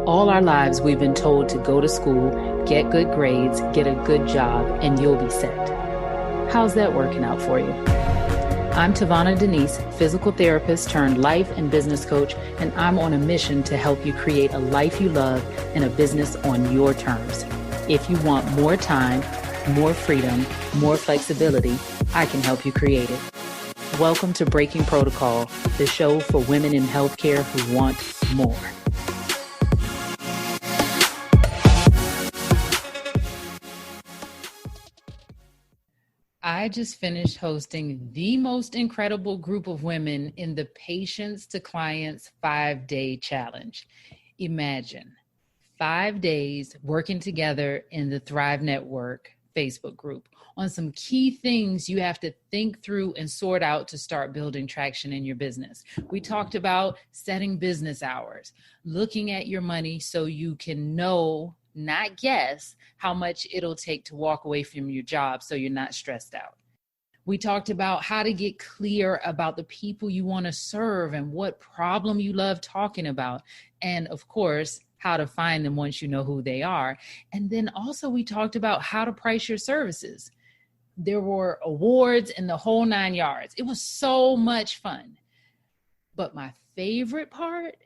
All our lives, we've been told to go to school, get good grades, get a good job, and you'll be set. How's that working out for you? I'm TaVona Denise, physical therapist turned life and business coach, and I'm on a mission to help you create a life you love and a business on your terms. If you want more time, more freedom, more flexibility, I can help you create it. Welcome to Breaking Protocol, the show for women in healthcare who want more. I just finished hosting the most incredible group of women in the Patients to Clients 5-day challenge. Imagine 5 days working together in the Thrive Network Facebook group on some key things you have to think through and sort out to start building traction in your business. We talked about setting business hours, looking at your money so you can know, not guess, how much it'll take to walk away from your job so you're not stressed out. We talked about how to get clear about the people you want to serve and what problem you love talking about. And of course, how to find them once you know who they are. And then also we talked about how to price your services. There were awards and the whole 9 yards. It was so much fun. But my favorite part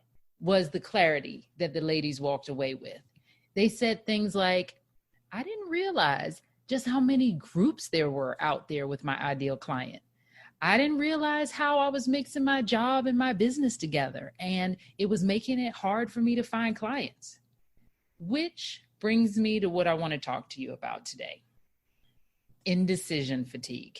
was the clarity that the ladies walked away with. They said things like, I didn't realize just how many groups there were out there with my ideal client. I didn't realize how I was mixing my job and my business together, and it was making it hard for me to find clients. Which brings me to what I want to talk to you about today. Indecision fatigue.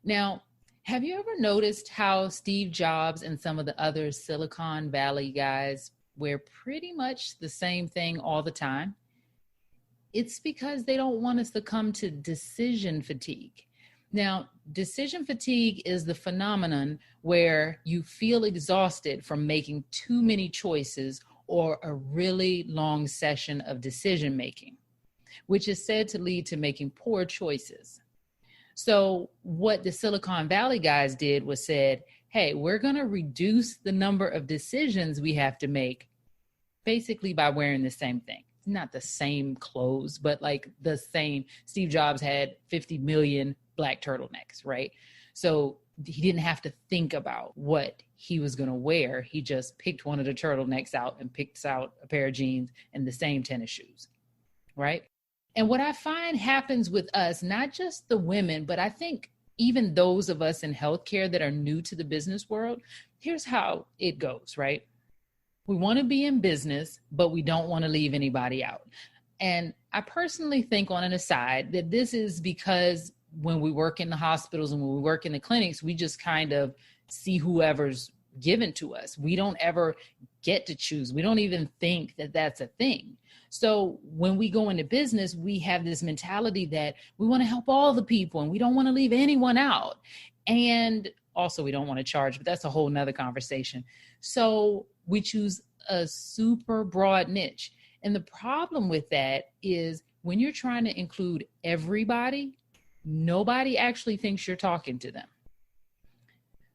Now, have you ever noticed how Steve Jobs and some of the other Silicon Valley guys wear pretty much the same thing all the time? It's because they don't want us to come to decision fatigue. Now, decision fatigue is the phenomenon where you feel exhausted from making too many choices or a really long session of decision making, which is said to lead to making poor choices. So what the Silicon Valley guys did was said, hey, we're going to reduce the number of decisions we have to make basically by wearing the same thing. Not the same clothes, but like the same. Steve Jobs had 50 million black turtlenecks, right? So he didn't have to think about what he was going to wear. He just picked one of the turtlenecks out and picks out a pair of jeans and the same tennis shoes, right? And what I find happens with us, not just the women, but I think even those of us in healthcare that are new to the business world, here's how it goes, right? We want to be in business, but we don't want to leave anybody out. And I personally think, on an aside, that this is because when we work in the hospitals and when we work in the clinics, we just kind of see whoever's given to us. We don't ever get to choose. We don't even think that that's a thing. So when we go into business, we have this mentality that we want to help all the people and we don't want to leave anyone out. And also we don't want to charge, but that's a whole nother conversation. So we choose a super broad niche. And the problem with that is when you're trying to include everybody, nobody actually thinks you're talking to them.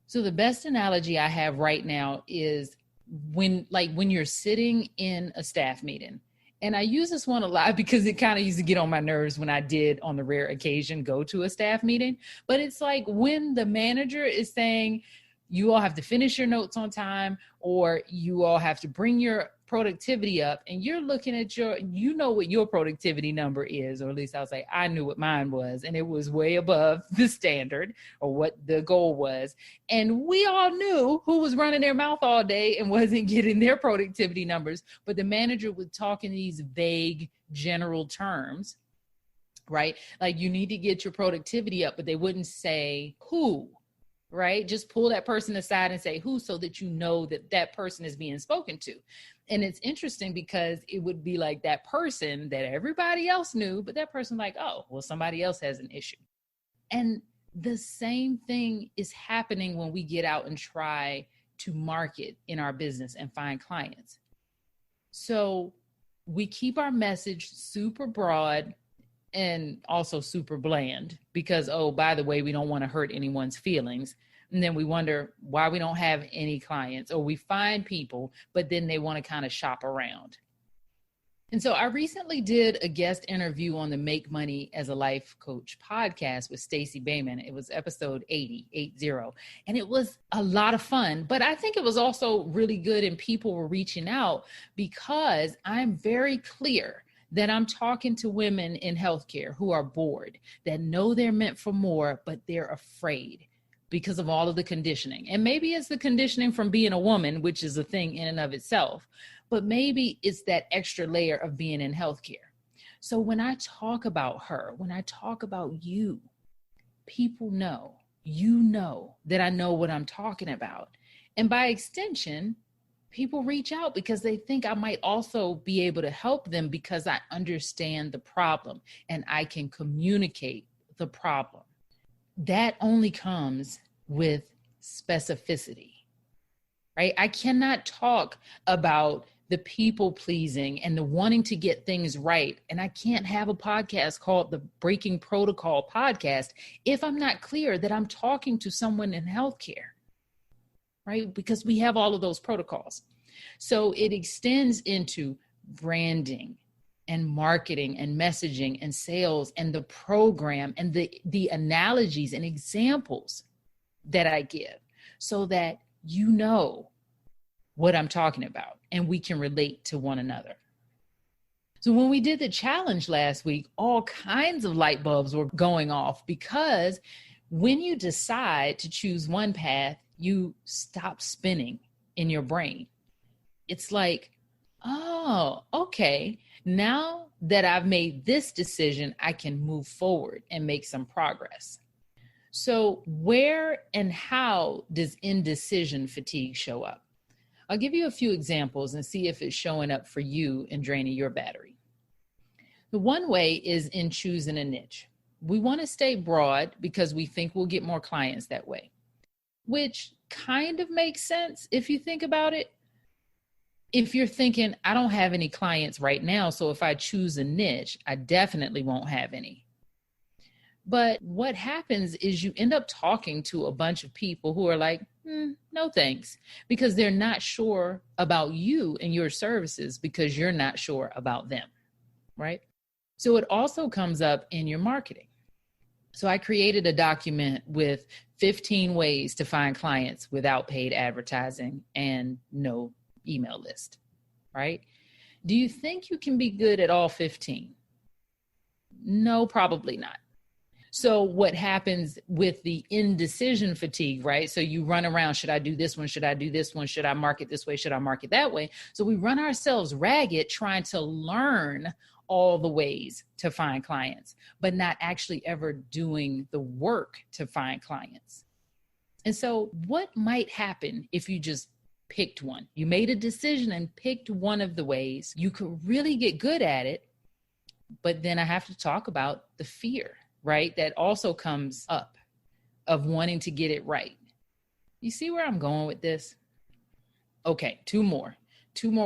So the best analogy I have right now is when you're sitting in a staff meeting. And I use this one a lot because it kind of used to get on my nerves when I did, on the rare occasion, go to a staff meeting. But it's like when the manager is saying, you all have to finish your notes on time, or you all have to bring your productivity up, and you're looking at you know what your productivity number is, or at least I'll say I knew what mine was, and it was way above the standard or what the goal was. And we all knew who was running their mouth all day and wasn't getting their productivity numbers, but the manager would talk in these vague general terms, right? Like, you need to get your productivity up, but they wouldn't say who. Right? Just pull that person aside and say who, so that you know that that person is being spoken to. And it's interesting because it would be like that person that everybody else knew, but that person like, oh, well, somebody else has an issue. And the same thing is happening when we get out and try to market in our business and find clients. So we keep our message super broad and also super bland because, oh, by the way, we don't want to hurt anyone's feelings. And then we wonder why we don't have any clients, or we find people, but then they want to kind of shop around. And so I recently did a guest interview on the Make Money as a Life Coach podcast with Stacey Bayman. It was episode 80. And it was a lot of fun, but I think it was also really good, and people were reaching out because I'm very clear that I'm talking to women in healthcare who are bored, that know they're meant for more, but they're afraid because of all of the conditioning. And maybe it's the conditioning from being a woman, which is a thing in and of itself, but maybe it's that extra layer of being in healthcare. So when I talk about her, when I talk about you, people know, you know that I know what I'm talking about. And by extension, people reach out because they think I might also be able to help them because I understand the problem and I can communicate the problem. That only comes with specificity, right? I cannot talk about the people pleasing and the wanting to get things right. And I can't have a podcast called the Breaking Protocol Podcast if I'm not clear that I'm talking to someone in healthcare, right? Because we have all of those protocols. So it extends into branding and marketing and messaging and sales and the program and the analogies and examples that I give so that you know what I'm talking about and we can relate to one another. So when we did the challenge last week, all kinds of light bulbs were going off because when you decide to choose one path, you stop spinning in your brain. It's like, oh, okay. Now that I've made this decision, I can move forward and make some progress. So where and how does indecision fatigue show up? I'll give you a few examples and see if it's showing up for you and draining your battery. The one way is in choosing a niche. We want to stay broad because we think we'll get more clients that way, which kind of makes sense if you think about it. If you're thinking, I don't have any clients right now, so if I choose a niche, I definitely won't have any. But what happens is you end up talking to a bunch of people who are like, no thanks, because they're not sure about you and your services because you're not sure about them, right? So it also comes up in your marketing. So I created a document with 15 ways to find clients without paid advertising and no email list, right? Do you think you can be good at all 15? No, probably not. So what happens with the indecision fatigue, right? So you run around, should I do this one? Should I do this one? Should I market this way? Should I market that way? So we run ourselves ragged trying to learn all the ways to find clients, but not actually ever doing the work to find clients. And so what might happen if you just picked one? You made a decision and picked one of the ways. You could really get good at it, but then I have to talk about the fear, right? That also comes up of wanting to get it right. You see where I'm going with this? Okay, two more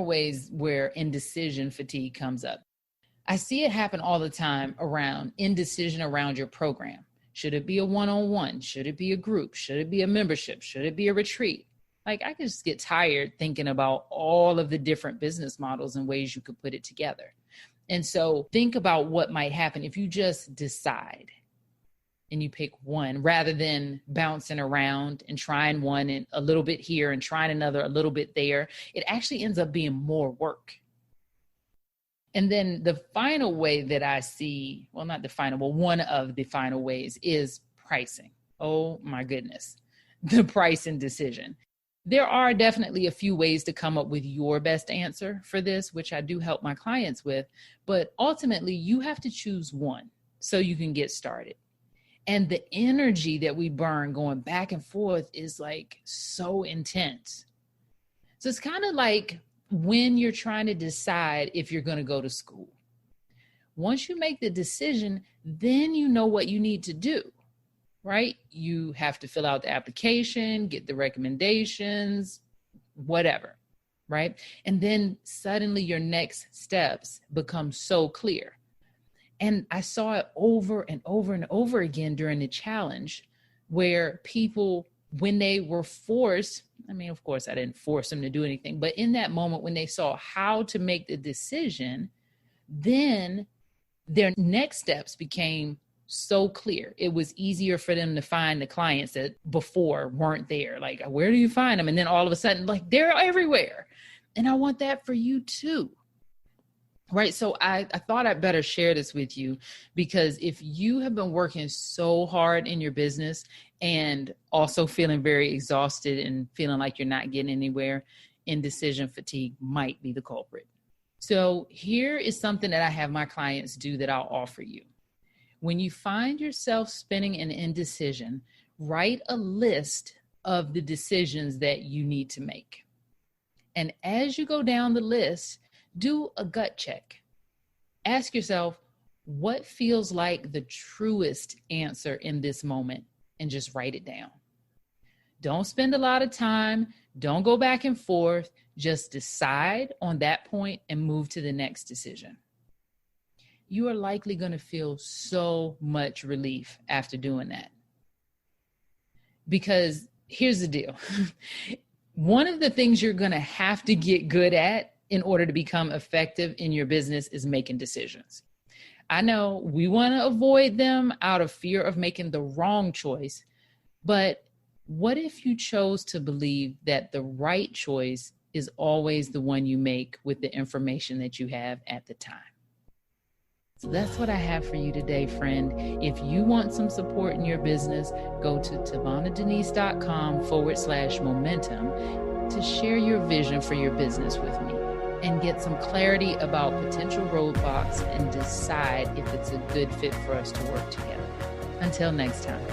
ways where indecision fatigue comes up. I see it happen all the time around indecision around your program. Should it be a one-on-one? Should it be a group? Should it be a membership? Should it be a retreat? Like, I just get tired thinking about all of the different business models and ways you could put it together. And so think about what might happen if you just decide and you pick one rather than bouncing around and trying one and a little bit here and trying another a little bit there. It actually ends up being more work. And then the final way that I see, well, not the final, but one of the final ways is pricing. Oh my goodness, the pricing decision. There are definitely a few ways to come up with your best answer for this, which I do help my clients with, but ultimately you have to choose one so you can get started. And the energy that we burn going back and forth is like so intense. So it's kind of like when you're trying to decide if you're going to go to school. Once you make the decision, then you know what you need to do. Right? You have to fill out the application, get the recommendations, whatever, right? And then suddenly your next steps become so clear. And I saw it over and over and over again during the challenge where people when they were forced, I mean, of course, I didn't force them to do anything, but in that moment when they saw how to make the decision, then their next steps became so clear. It was easier for them to find the clients that before weren't there. Like, where do you find them? And then all of a sudden, like, they're everywhere. And I want that for you too. Right. So I thought I'd better share this with you, because if you have been working so hard in your business and also feeling very exhausted and feeling like you're not getting anywhere, indecision fatigue might be the culprit. So here is something that I have my clients do that I'll offer you. When you find yourself spinning in indecision, write a list of the decisions that you need to make. And as you go down the list, do a gut check. Ask yourself, what feels like the truest answer in this moment? And just write it down. Don't spend a lot of time. Don't go back and forth. Just decide on that point and move to the next decision. You are likely going to feel so much relief after doing that. Because here's the deal. One of the things you're going to have to get good at in order to become effective in your business is making decisions. I know we want to avoid them out of fear of making the wrong choice, but what if you chose to believe that the right choice is always the one you make with the information that you have at the time? So that's what I have for you today, friend. If you want some support in your business, go to TaVonaDenise.com/momentum to share your vision for your business with me and get some clarity about potential roadblocks and decide if it's a good fit for us to work together. Until next time.